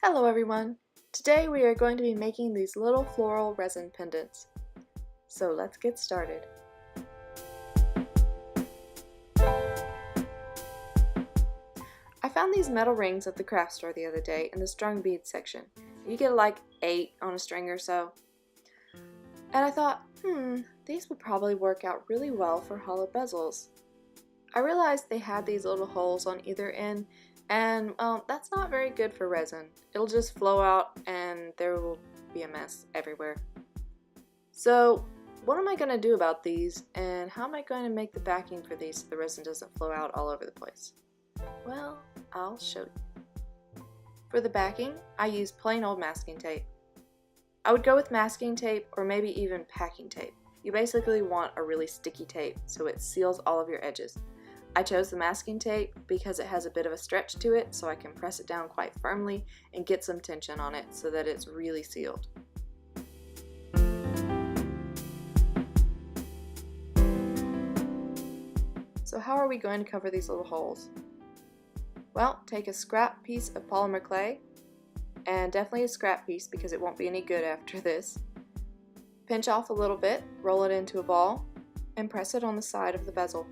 Hello everyone! Today we are going to be making these little floral resin pendants. So let's get started. I found these metal rings at the craft store the other day in the strung beads section. You get like 8 on a string or so. And I thought, these would probably work out really well for hollow bezels. I realized they had these little holes on either end, and that's not very good for resin. It'll just flow out and there will be a mess everywhere. So what am I going to do about these, and how am I going to make the backing for these so the resin doesn't flow out all over the place? Well, I'll show you. For the backing, I use plain old masking tape. I would go with masking tape or maybe even packing tape. You basically want a really sticky tape so it seals all of your edges. I chose the masking tape because it has a bit of a stretch to it, so I can press it down quite firmly and get some tension on it so that it's really sealed. So how are we going to cover these little holes? Well, take a scrap piece of polymer clay, and definitely a scrap piece because it won't be any good after this. Pinch off a little bit, roll it into a ball, and press it on the side of the bezel.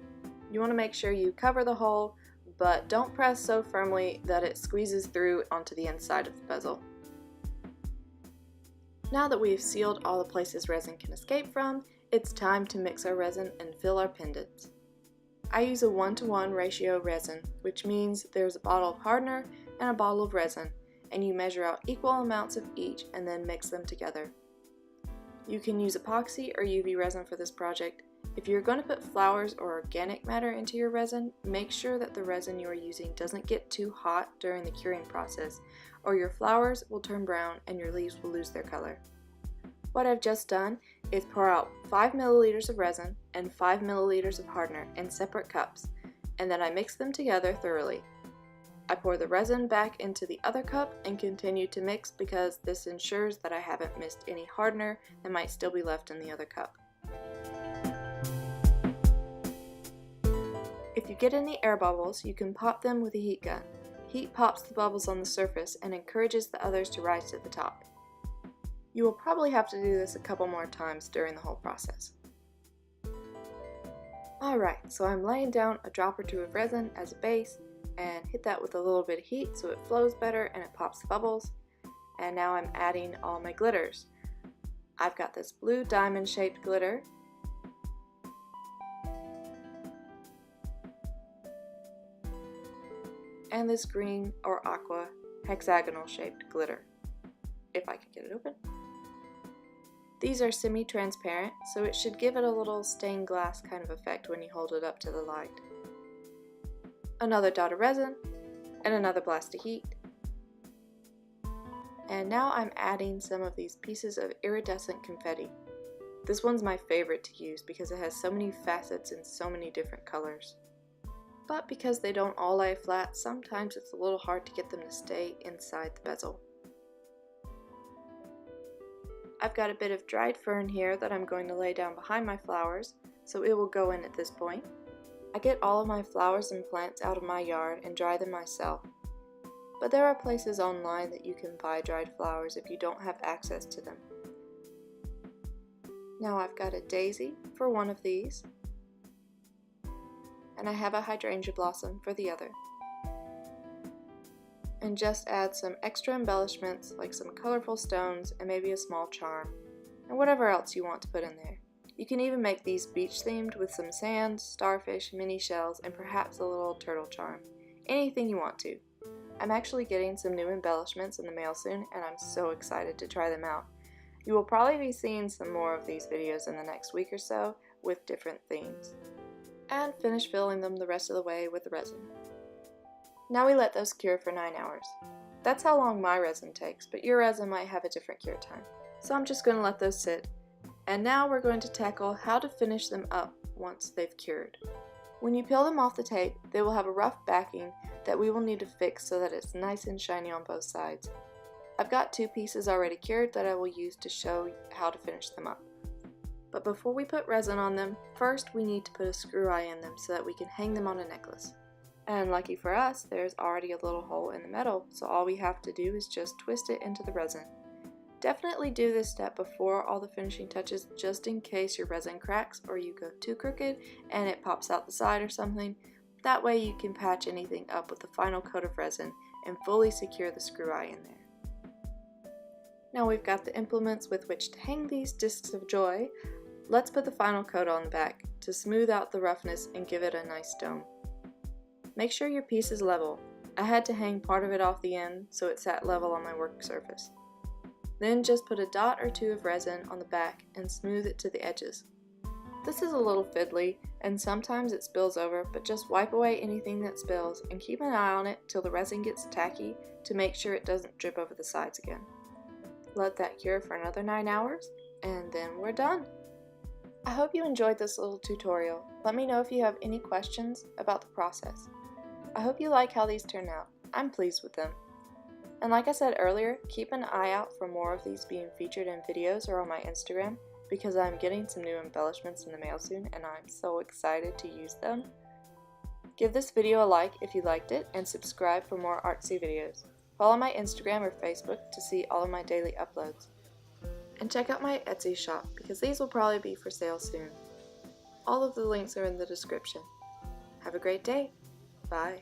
You want to make sure you cover the hole, but don't press so firmly that it squeezes through onto the inside of the bezel. Now that we've sealed all the places resin can escape from, it's time to mix our resin and fill our pendants. I use a 1-to-1 ratio resin, which means there's a bottle of hardener and a bottle of resin, and you measure out equal amounts of each and then mix them together. You can use epoxy or UV resin for this project. If you're going to put flowers or organic matter into your resin, make sure that the resin you are using doesn't get too hot during the curing process, or your flowers will turn brown and your leaves will lose their color. What I've just done is pour out 5 milliliters of resin and 5 milliliters of hardener in separate cups, and then I mix them together thoroughly. I pour the resin back into the other cup and continue to mix because this ensures that I haven't missed any hardener that might still be left in the other cup. If you get any air bubbles, you can pop them with a heat gun. Heat pops the bubbles on the surface and encourages the others to rise to the top. You will probably have to do this a couple more times during the whole process. Alright, so I'm laying down a drop or two of resin as a base and hit that with a little bit of heat so it flows better and it pops the bubbles. And now I'm adding all my glitters. I've got this blue diamond shaped glitter, and this green or aqua hexagonal shaped glitter, if I can get it open. These are semi-transparent, so it should give it a little stained glass kind of effect when you hold it up to the light. Another dot of resin, and another blast of heat. And now I'm adding some of these pieces of iridescent confetti. This one's my favorite to use because it has so many facets and so many different colors. But because they don't all lay flat, sometimes it's a little hard to get them to stay inside the bezel. I've got a bit of dried fern here that I'm going to lay down behind my flowers, so it will go in at this point. I get all of my flowers and plants out of my yard and dry them myself. But there are places online that you can buy dried flowers if you don't have access to them. Now I've got a daisy for one of these, and I have a hydrangea blossom for the other. And just add some extra embellishments like some colorful stones and maybe a small charm, and whatever else you want to put in there. You can even make these beach themed with some sand, starfish, mini shells, and perhaps a little turtle charm. Anything you want to. I'm actually getting some new embellishments in the mail soon, and I'm so excited to try them out. You will probably be seeing some more of these videos in the next week or so with different themes. And finish filling them the rest of the way with the resin. Now we let those cure for 9 hours. That's how long my resin takes, but your resin might have a different cure time. So I'm just going to let those sit. And now we're going to tackle how to finish them up once they've cured. When you peel them off the tape, they will have a rough backing that we will need to fix so that it's nice and shiny on both sides. I've got 2 pieces already cured that I will use to show how to finish them up. But before we put resin on them, first we need to put a screw eye in them so that we can hang them on a necklace. And lucky for us, there's already a little hole in the metal, so all we have to do is just twist it into the resin. Definitely do this step before all the finishing touches, just in case your resin cracks or you go too crooked and it pops out the side or something. That way you can patch anything up with the final coat of resin and fully secure the screw eye in there. Now we've got the implements with which to hang these discs of joy. Let's put the final coat on the back to smooth out the roughness and give it a nice dome. Make sure your piece is level. I had to hang part of it off the end so it sat level on my work surface. Then just put a dot or two of resin on the back and smooth it to the edges. This is a little fiddly and sometimes it spills over, but just wipe away anything that spills and keep an eye on it till the resin gets tacky to make sure it doesn't drip over the sides again. Let that cure for another 9 hours and then we're done. I hope you enjoyed this little tutorial. Let me know if you have any questions about the process. I hope you like how these turn out. I'm pleased with them. And like I said earlier, keep an eye out for more of these being featured in videos or on my Instagram because I'm getting some new embellishments in the mail soon and I'm so excited to use them. Give this video a like if you liked it and subscribe for more artsy videos. Follow my Instagram or Facebook to see all of my daily uploads. And check out my Etsy shop because these will probably be for sale soon. All of the links are in the description. Have a great day. Bye.